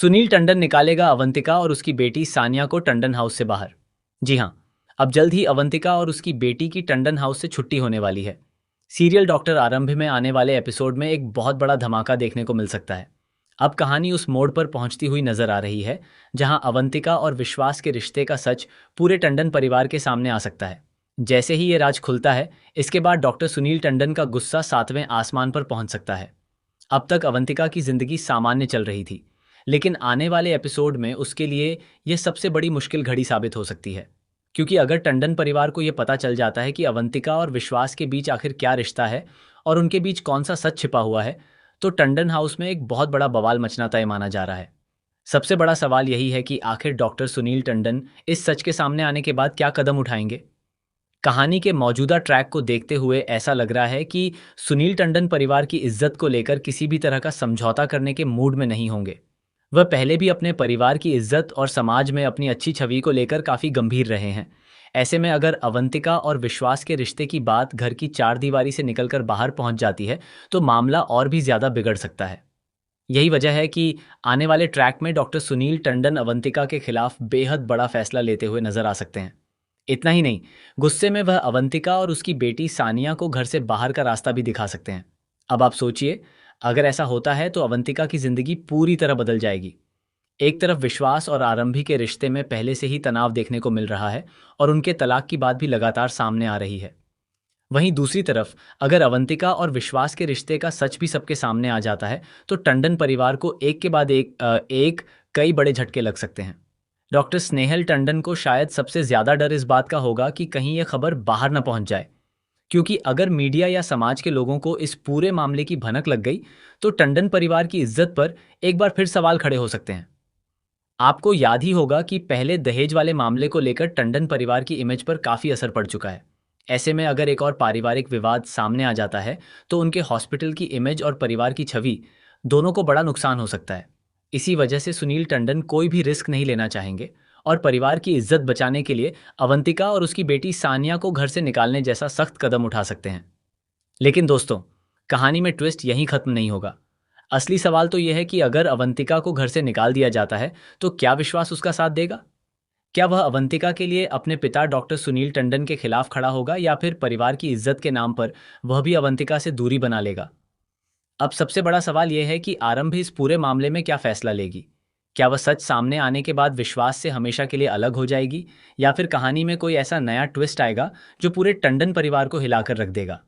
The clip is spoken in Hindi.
सुनील टंडन निकालेगा अवंतिका और उसकी बेटी सानिया को टंडन हाउस से बाहर। जी हाँ, अब जल्द ही अवंतिका और उसकी बेटी की टंडन हाउस से छुट्टी होने वाली है। सीरियल डॉक्टर आरंभ में आने वाले एपिसोड में एक बहुत बड़ा धमाका देखने को मिल सकता है। अब कहानी उस मोड़ पर पहुंचती हुई नजर आ रही है जहां अवंतिका और विश्वास के रिश्ते का सच पूरे टंडन परिवार के सामने आ सकता है। जैसे ही ये राज खुलता है, इसके बाद डॉक्टर सुनील टंडन का गुस्सा सातवें आसमान पर पहुंच सकता है। अब तक अवंतिका की जिंदगी सामान्य चल रही थी, लेकिन आने वाले एपिसोड में उसके लिए यह सबसे बड़ी मुश्किल घड़ी साबित हो सकती है। क्योंकि अगर टंडन परिवार को यह पता चल जाता है कि अवंतिका और विश्वास के बीच आखिर क्या रिश्ता है और उनके बीच कौन सा सच छिपा हुआ है, तो टंडन हाउस में एक बहुत बड़ा बवाल मचना तय माना जा रहा है। सबसे बड़ा सवाल यही है कि आखिर डॉक्टर सुनील टंडन इस सच के सामने आने के बाद क्या कदम उठाएंगे। कहानी के मौजूदा ट्रैक को देखते हुए ऐसा लग रहा है कि सुनील टंडन परिवार की इज्जत को लेकर किसी भी तरह का समझौता करने के मूड में नहीं होंगे। वह पहले भी अपने परिवार की इज्जत और समाज में अपनी अच्छी छवि को लेकर काफी गंभीर रहे हैं। ऐसे में अगर अवंतिका और विश्वास के रिश्ते की बात घर की चार दीवारी से निकलकर बाहर पहुंच जाती है, तो मामला और भी ज्यादा बिगड़ सकता है। यही वजह है कि आने वाले ट्रैक में डॉक्टर सुनील टंडन अवंतिका के खिलाफ बेहद बड़ा फैसला लेते हुए नजर आ सकते हैं। इतना ही नहीं, गुस्से में वह अवंतिका और उसकी बेटी सानिया को घर से बाहर का रास्ता भी दिखा सकते हैं। अब आप सोचिए, अगर ऐसा होता है तो अवंतिका की जिंदगी पूरी तरह बदल जाएगी। एक तरफ विश्वास और आरंभी के रिश्ते में पहले से ही तनाव देखने को मिल रहा है और उनके तलाक की बात भी लगातार सामने आ रही है। वहीं दूसरी तरफ अगर अवंतिका और विश्वास के रिश्ते का सच भी सबके सामने आ जाता है, तो टंडन परिवार को एक के बाद एक कई बड़े झटके लग सकते हैं। डॉक्टर स्नेहल टंडन को शायद सबसे ज्यादा डर इस बात का होगा कि कहीं यह खबर बाहर न पहुंच जाए। क्योंकि अगर मीडिया या समाज के लोगों को इस पूरे मामले की भनक लग गई, तो टंडन परिवार की इज्जत पर एक बार फिर सवाल खड़े हो सकते हैं। आपको याद ही होगा कि पहले दहेज वाले मामले को लेकर टंडन परिवार की इमेज पर काफी असर पड़ चुका है। ऐसे में अगर एक और पारिवारिक विवाद सामने आ जाता है, तो उनके हॉस्पिटल की इमेज और परिवार की छवि दोनों को बड़ा नुकसान हो सकता है। इसी वजह से सुनील टंडन कोई भी रिस्क नहीं लेना चाहेंगे और परिवार की इज्जत बचाने के लिए अवंतिका और उसकी बेटी सानिया को घर से निकालने जैसा सख्त कदम उठा सकते हैं। लेकिन दोस्तों, कहानी में ट्विस्ट यहीं खत्म नहीं होगा। असली सवाल तो यह है कि अगर अवंतिका को घर से निकाल दिया जाता है, तो क्या विश्वास उसका साथ देगा? क्या वह अवंतिका के लिए अपने पिता डॉक्टर सुनील टंडन के खिलाफ खड़ा होगा या फिर परिवार की इज्जत के नाम पर वह भी अवंतिका से दूरी बना लेगा? अब सबसे बड़ा सवाल यह है कि आरंभ इस पूरे मामले में क्या फैसला लेगी। क्या वह सच सामने आने के बाद विश्वास से हमेशा के लिए अलग हो जाएगी, या फिर कहानी में कोई ऐसा नया ट्विस्ट आएगा जो पूरे टंडन परिवार को हिलाकर रख देगा।